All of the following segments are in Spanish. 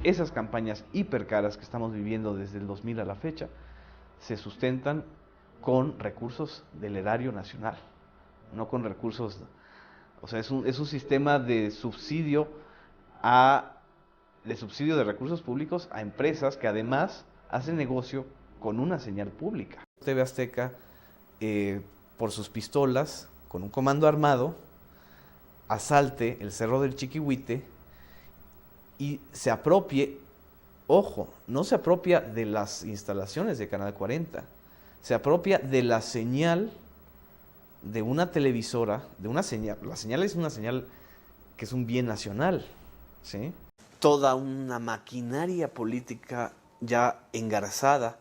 Esas campañas hipercaras que estamos viviendo desde el 2000 a la fecha se sustentan con recursos del erario nacional, no con recursos, o sea, es un sistema a, de subsidio de recursos públicos a empresas que además hacen negocio con una señal pública. TV Azteca, por sus pistolas, con un comando armado, asalte el Cerro del Chiquihuite y se apropie, ojo, no se apropia de las instalaciones de Canal 40, se apropia de la señal de una televisora, de una señal, la señal es una señal que es un bien nacional, ¿sí? Toda una maquinaria política ya engarzada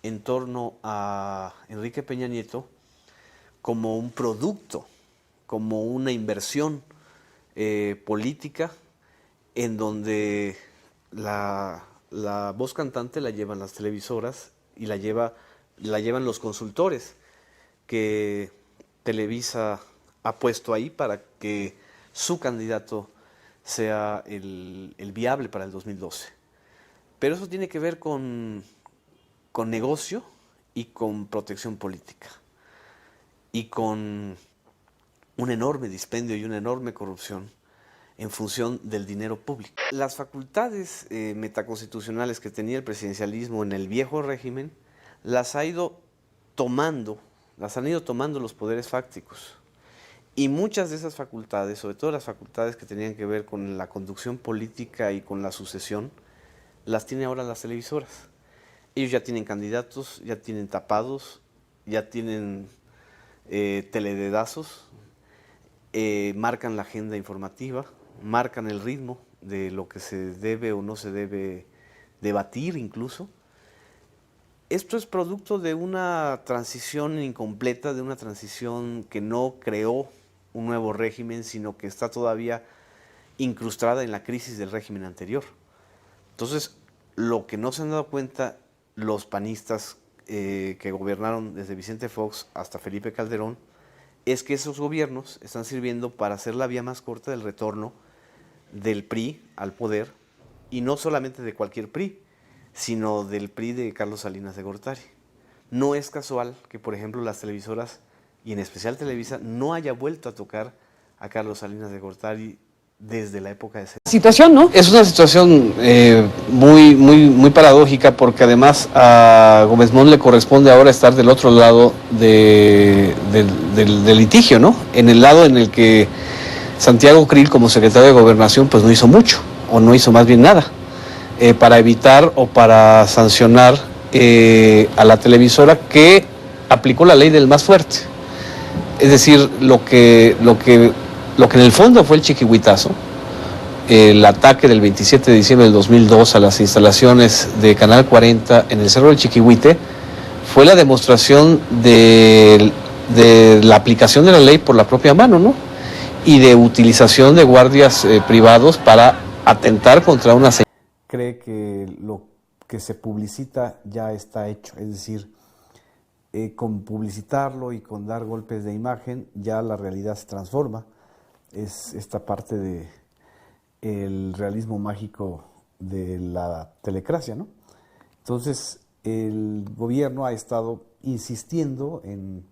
en torno a Enrique Peña Nieto como un producto, como una inversión política en donde la voz cantante la llevan las televisoras y la llevan los consultores que Televisa ha puesto ahí para que su candidato sea el viable para el 2012. Pero eso tiene que ver con negocio y con protección política y con un enorme dispendio y una enorme corrupción en función del dinero público. Las facultades metaconstitucionales que tenía el presidencialismo en el viejo régimen las han ido tomando los poderes fácticos. Y muchas de esas facultades, sobre todo las facultades que tenían que ver con la conducción política y con la sucesión, las tienen ahora las televisoras. Ellos ya tienen candidatos, ya tienen tapados, ya tienen telededazos, marcan la agenda informativa, marcan el ritmo de lo que se debe o no se debe debatir incluso. Esto es producto de una transición incompleta, de una transición que no creó un nuevo régimen, sino que está todavía incrustada en la crisis del régimen anterior. Entonces, lo que no se han dado cuenta los panistas que gobernaron desde Vicente Fox hasta Felipe Calderón es que esos gobiernos están sirviendo para hacer la vía más corta del retorno del PRI al poder, y no solamente de cualquier PRI, sino del PRI de Carlos Salinas de Gortari. No es casual que, por ejemplo, las televisoras, y en especial Televisa, no haya vuelto a tocar a Carlos Salinas de Gortari desde la época de situación, ¿no? Es una situación muy paradójica, porque además a Gómez Mont le corresponde ahora estar del otro lado del litigio, ¿no? En el lado en el que Santiago Krill, como secretario de Gobernación, pues no hizo mucho, o no hizo más bien nada, para evitar o para sancionar a la televisora que aplicó la ley del más fuerte. Es decir, lo que en el fondo fue el chiquihuitazo, el ataque del 27 de diciembre del 2002 a las instalaciones de Canal 40 en el Cerro del Chiquihuite, fue la demostración de la aplicación de la ley por la propia mano, ¿no? Y de utilización de guardias privados para atentar contra una señal. Cree que lo que se publicita ya está hecho, es decir, con publicitarlo y con dar golpes de imagen ya la realidad se transforma. Es esta parte del realismo mágico de la telecracia, ¿no? Entonces el gobierno ha estado insistiendo en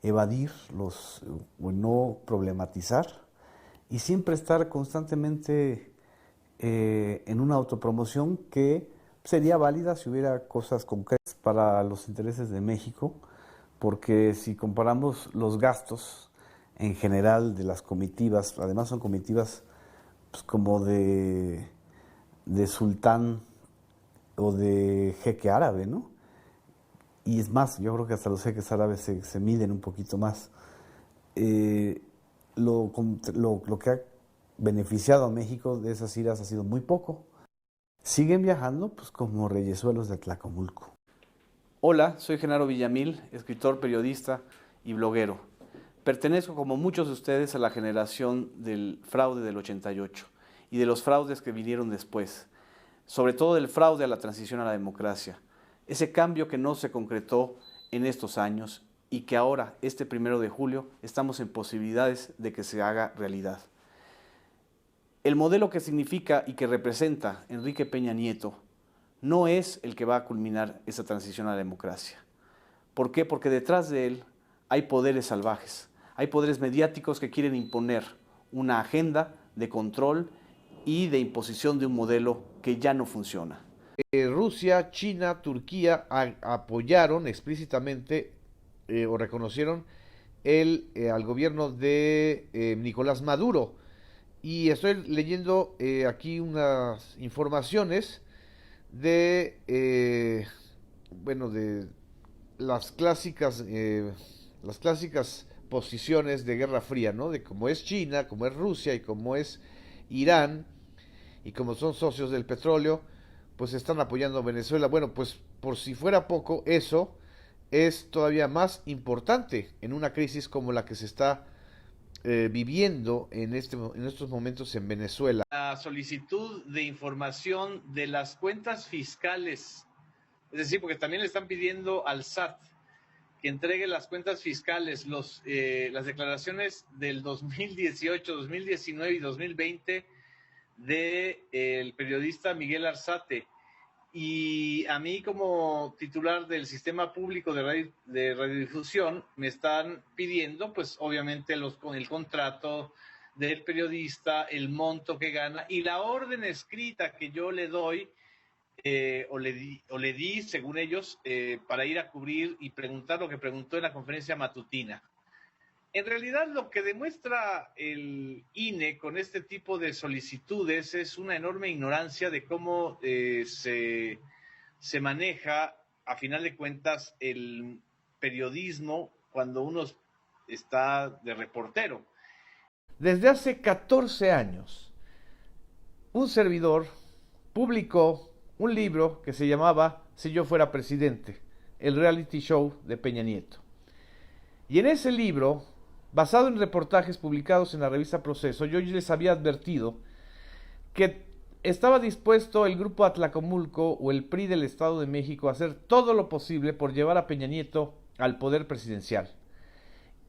evadir o no problematizar y siempre estar constantemente en una autopromoción que sería válida si hubiera cosas concretas para los intereses de México, porque si comparamos los gastos en general de las comitivas, además son comitivas pues, como de sultán o de jeque árabe, ¿no? Y es más, yo creo que hasta los jeques árabes se miden un poquito más. Lo que ha beneficiado a México de esas iras ha sido muy poco. Siguen viajando pues como reyesuelos de Tlacomulco. Hola, soy Genaro Villamil, escritor, periodista y bloguero. Pertenezco, como muchos de ustedes, a la generación del fraude del 88 y de los fraudes que vinieron después, sobre todo del fraude a la transición a la democracia, ese cambio que no se concretó en estos años y que ahora, este 1 de julio, estamos en posibilidades de que se haga realidad. el modelo que significa y que representa Enrique Peña Nieto no es el que va a culminar esa transición a la democracia. ¿Por qué? Porque detrás de él hay poderes salvajes, hay poderes mediáticos que quieren imponer una agenda de control y de imposición de un modelo que ya no funciona. Rusia, China, Turquía apoyaron explícitamente o reconocieron al gobierno de Nicolás Maduro. Y estoy leyendo aquí unas informaciones de, bueno, de las clásicas posiciones de Guerra Fría, ¿no? De cómo es China, cómo es Rusia y cómo es Irán, y como son socios del petróleo, pues están apoyando a Venezuela. Bueno, pues por si fuera poco, eso es todavía más importante en una crisis como la que se está viviendo en estos momentos en Venezuela. La solicitud de información de las cuentas fiscales, es decir, porque también le están pidiendo al SAT que entregue las cuentas fiscales, las declaraciones del 2018, 2019 y 2020 del periodista Miguel Arzate. Y a mí, como titular del sistema público de radiodifusión, me están pidiendo, pues obviamente con el contrato del periodista, el monto que gana y la orden escrita que yo le doy o le di, según ellos, para ir a cubrir y preguntar lo que preguntó en la conferencia matutina. En realidad, lo que demuestra el INE con este tipo de solicitudes es una enorme ignorancia de cómo se maneja, a final de cuentas, el periodismo cuando uno está de reportero. Desde hace 14 años, un servidor publicó un libro que se llamaba Si yo fuera presidente, el reality show de Peña Nieto. Y en ese libro, basado en reportajes publicados en la revista Proceso, yo les había advertido que estaba dispuesto el grupo Atlacomulco o el PRI del Estado de México a hacer todo lo posible por llevar a Peña Nieto al poder presidencial.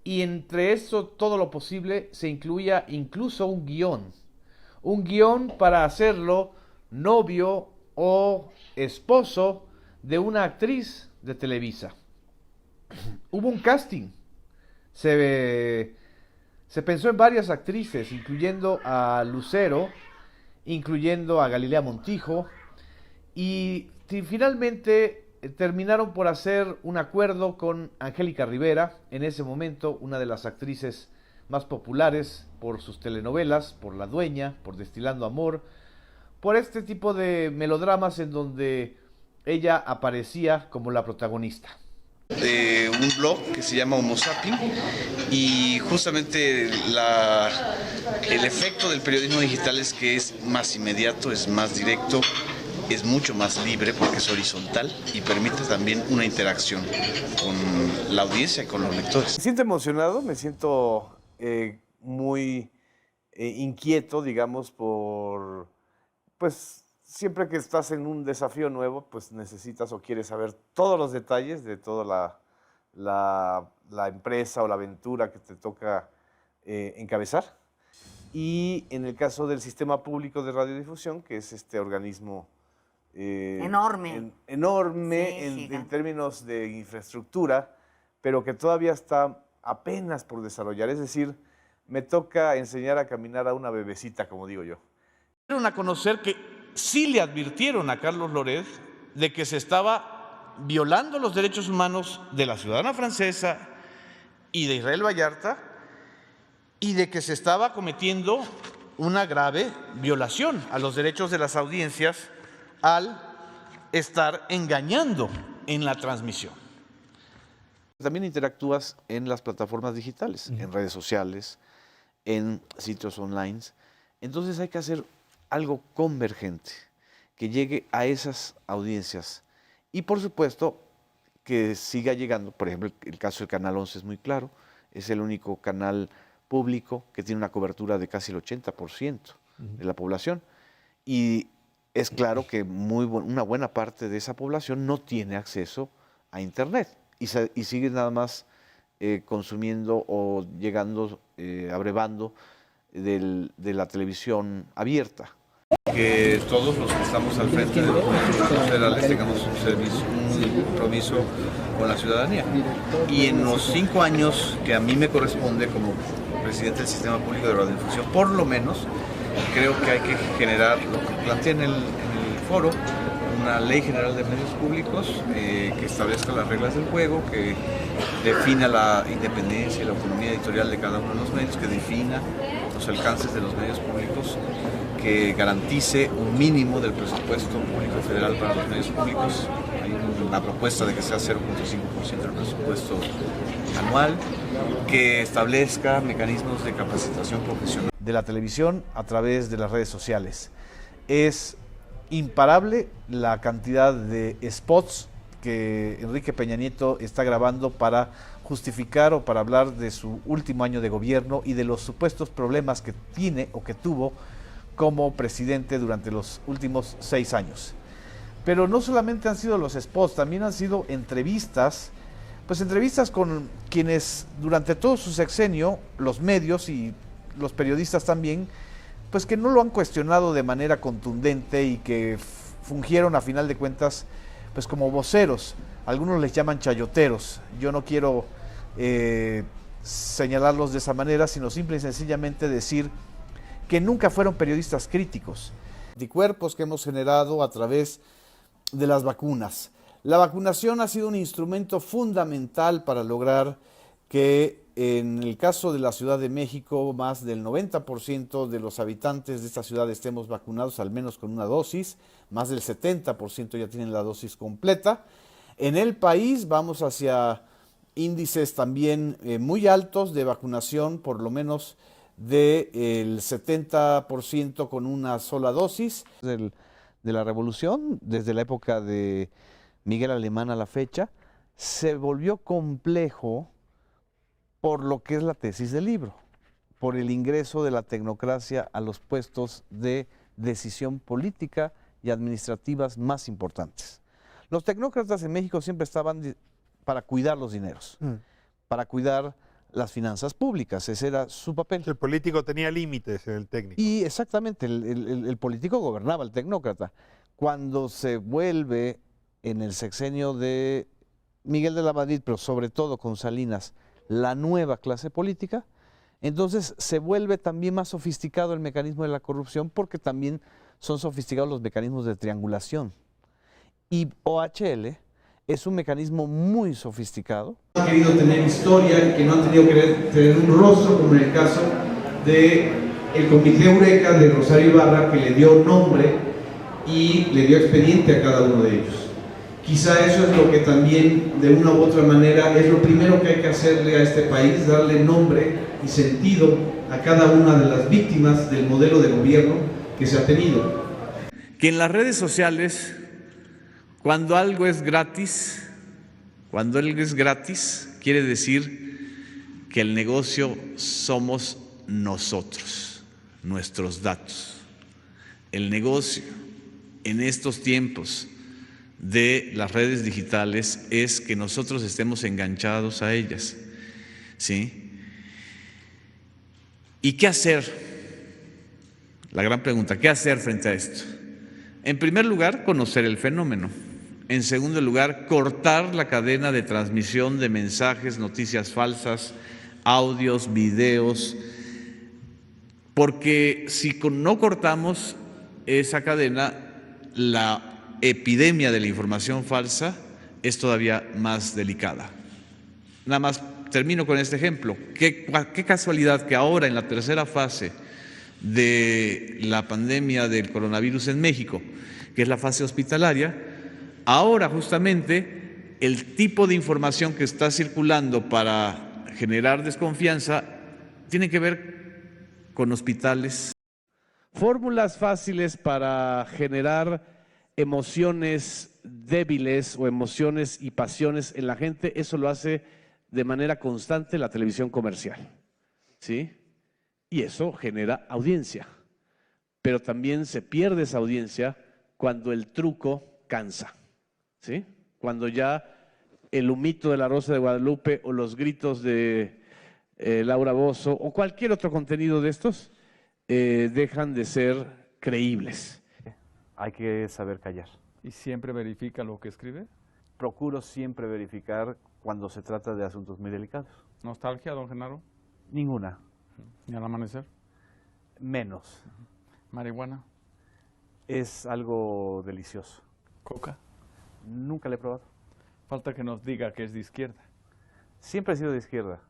Y entre eso, todo lo posible, se incluía incluso un guión para hacerlo novio o esposo de una actriz de Televisa. Hubo un casting. Se pensó en varias actrices, incluyendo a Lucero, incluyendo a Galilea Montijo, y finalmente terminaron por hacer un acuerdo con Angélica Rivera, en ese momento una de las actrices más populares por sus telenovelas, por La Dueña, por Destilando Amor, por este tipo de melodramas en donde ella aparecía como la protagonista. Un blog que se llama Homo Sapien, y justamente el efecto del periodismo digital es que es más inmediato, es más directo, es mucho más libre porque es horizontal y permite también una interacción con la audiencia y con los lectores. Me siento emocionado, me siento muy inquieto, digamos, pues siempre que estás en un desafío nuevo, pues necesitas o quieres saber todos los detalles de toda la empresa o la aventura que te toca encabezar. Y en el caso del Sistema Público de Radiodifusión, que es este organismo enorme en términos de infraestructura, pero que todavía está apenas por desarrollar. Es decir, me toca enseñar a caminar a una bebecita, como digo yo. Dieron a conocer que sí le advirtieron a Carlos Loret de que se estaba violando los derechos humanos de la ciudadana francesa y de Israel Vallarta, y de que se estaba cometiendo una grave violación a los derechos de las audiencias al estar engañando en la transmisión. También interactúas en las plataformas digitales, en redes sociales, en sitios online. Entonces hay que hacer algo convergente que llegue a esas audiencias. Y por supuesto que siga llegando, por ejemplo, el caso del Canal 11 es muy claro, es el único canal público que tiene una cobertura de casi el 80% de la población. Y es claro que una buena parte de esa población no tiene acceso a Internet y sigue nada más consumiendo o llegando, abrevando de la televisión abierta. Que todos los que estamos al frente de los medios federales tengamos un compromiso con la ciudadanía. Y en los 5 años que a mí me corresponde como presidente del Sistema Público de Radiodifusión, por lo menos, creo que hay que generar, lo que planteé en el foro, una ley general de medios públicos que establezca las reglas del juego, que defina la independencia y la autonomía editorial de cada uno de los medios, que defina los alcances de los medios públicos, que garantice un mínimo del presupuesto público federal para los medios públicos. Hay una propuesta de que sea 0.5% del presupuesto anual, que establezca mecanismos de capacitación profesional. De la televisión a través de las redes sociales. Es imparable la cantidad de spots que Enrique Peña Nieto está grabando para justificar o para hablar de su último año de gobierno y de los supuestos problemas que tiene o que tuvo como presidente durante los últimos 6 años. Pero no solamente han sido los spots, también han sido entrevistas, pues entrevistas con quienes durante todo su sexenio, los medios y los periodistas también, pues que no lo han cuestionado de manera contundente y que fungieron a final de cuentas pues como voceros. Algunos les llaman chayoteros. Yo no quiero señalarlos de esa manera, sino simple y sencillamente decir que nunca fueron periodistas críticos. Anticuerpos que hemos generado a través de las vacunas. La vacunación ha sido un instrumento fundamental para lograr que en el caso de la Ciudad de México, más del 90% de los habitantes de esta ciudad estemos vacunados al menos con una dosis, más del 70% ya tienen la dosis completa. En el país vamos hacia índices también muy altos de vacunación, por lo menos del 70% con una sola dosis. De la revolución, desde la época de Miguel Alemán a la fecha, se volvió complejo por lo que es la tesis del libro, por el ingreso de la tecnocracia a los puestos de decisión política y administrativas más importantes. Los tecnócratas en México siempre estaban para cuidar los dineros, para cuidar las finanzas públicas, ese era su papel. El político tenía límites en el técnico. Y exactamente, el político gobernaba, el tecnócrata. Cuando se vuelve en el sexenio de Miguel de la Madrid, pero sobre todo con Salinas, la nueva clase política, entonces se vuelve también más sofisticado el mecanismo de la corrupción, porque también son sofisticados los mecanismos de triangulación. Y OHL es un mecanismo muy sofisticado. Han querido tener historia, que no han tenido que tener un rostro, como en el caso del Comité Eureka de Rosario Ibarra, que le dio nombre y le dio expediente a cada uno de ellos. Quizá eso es lo que también, de una u otra manera, es lo primero que hay que hacerle a este país, darle nombre y sentido a cada una de las víctimas del modelo de gobierno que se ha tenido. Que en las redes sociales, cuando algo es gratis, quiere decir que el negocio somos nosotros, nuestros datos. El negocio en estos tiempos de las redes digitales es que nosotros estemos enganchados a ellas, ¿sí? ¿Y qué hacer? La gran pregunta, ¿qué hacer frente a esto? En primer lugar, conocer el fenómeno. En segundo lugar, cortar la cadena de transmisión de mensajes, noticias falsas, audios, videos, porque si no cortamos esa cadena, la epidemia de la información falsa es todavía más delicada. Nada más termino con este ejemplo. Qué casualidad que ahora en la tercera fase de la pandemia del coronavirus en México, que es la fase hospitalaria, ahora justamente el tipo de información que está circulando para generar desconfianza tiene que ver con hospitales. Fórmulas fáciles para generar emociones débiles o emociones y pasiones en la gente, eso lo hace de manera constante la televisión comercial, ¿sí? Y eso genera audiencia, pero también se pierde esa audiencia cuando el truco cansa, ¿sí? Cuando ya el humito de la Rosa de Guadalupe o los gritos de Laura Bozzo o cualquier otro contenido de estos dejan de ser creíbles. Hay que saber callar. ¿Y siempre verifica lo que escribe? Procuro siempre verificar cuando se trata de asuntos muy delicados. ¿Nostalgia, don Genaro? Ninguna. ¿Y al amanecer? Menos. ¿Marihuana? Es algo delicioso. ¿Coca? Nunca le he probado. Falta que nos diga que es de izquierda. Siempre he sido de izquierda,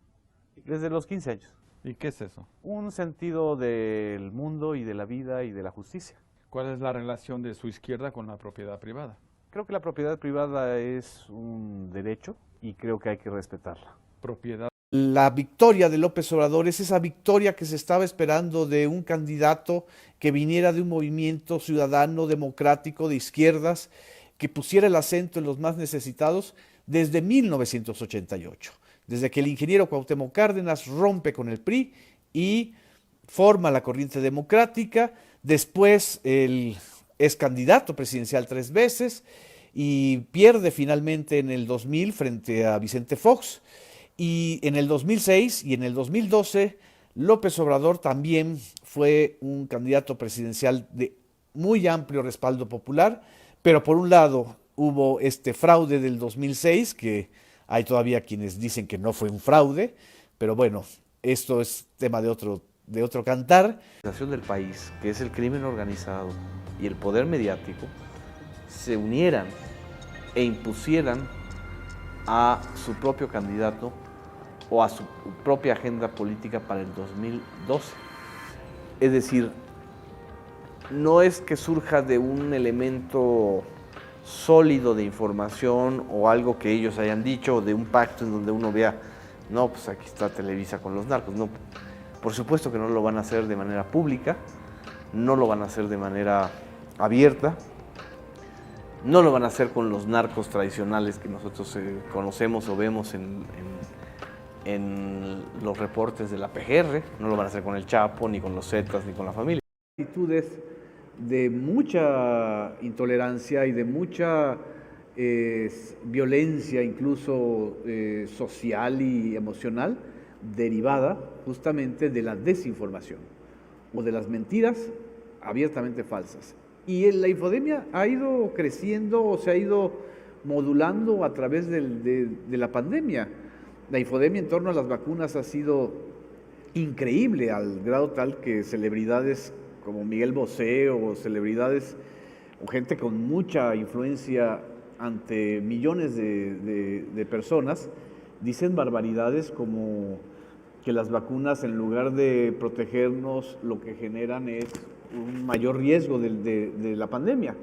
desde los 15 años. ¿Y qué es eso? Un sentido del mundo y de la vida y de la justicia. ¿Cuál es la relación de su izquierda con la propiedad privada? Creo que la propiedad privada es un derecho y creo que hay que respetarla. Propiedad. La victoria de López Obrador es esa victoria que se estaba esperando de un candidato que viniera de un movimiento ciudadano, democrático, de izquierdas, que pusiera el acento en los más necesitados desde 1988, desde que el ingeniero Cuauhtémoc Cárdenas rompe con el PRI y forma la corriente democrática. Después él es candidato presidencial 3 veces y pierde finalmente en el 2000 frente a Vicente Fox. Y en el 2006 y en el 2012, López Obrador también fue un candidato presidencial de muy amplio respaldo popular, pero por un lado hubo este fraude del 2006, que hay todavía quienes dicen que no fue un fraude, pero bueno, esto es tema de otro cantar. La situación del país, que es el crimen organizado y el poder mediático, se unieran e impusieran a su propio candidato o a su propia agenda política para el 2012. Es decir, no es que surja de un elemento sólido de información o algo que ellos hayan dicho, o de un pacto en donde uno vea, no, pues aquí está Televisa con los narcos. No, por supuesto que no lo van a hacer de manera pública, no lo van a hacer de manera abierta, no lo van a hacer con los narcos tradicionales que nosotros conocemos o vemos en los reportes de la PGR, no lo van a hacer con el Chapo, ni con los Zetas, ni con la familia. Actitudes de mucha intolerancia y de mucha violencia, incluso social y emocional, derivada justamente de la desinformación o de las mentiras abiertamente falsas. Y la infodemia ha ido creciendo o se ha ido modulando a través de la pandemia. La infodemia en torno a las vacunas ha sido increíble, al grado tal que celebridades como Miguel Bosé o celebridades o gente con mucha influencia ante millones de personas dicen barbaridades como que las vacunas, en lugar de protegernos, lo que generan es un mayor riesgo de la pandemia.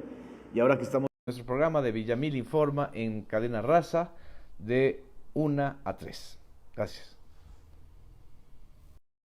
Y ahora que estamos en nuestro programa de Villamil Informa en Cadena Raza de 1 a 3. Gracias.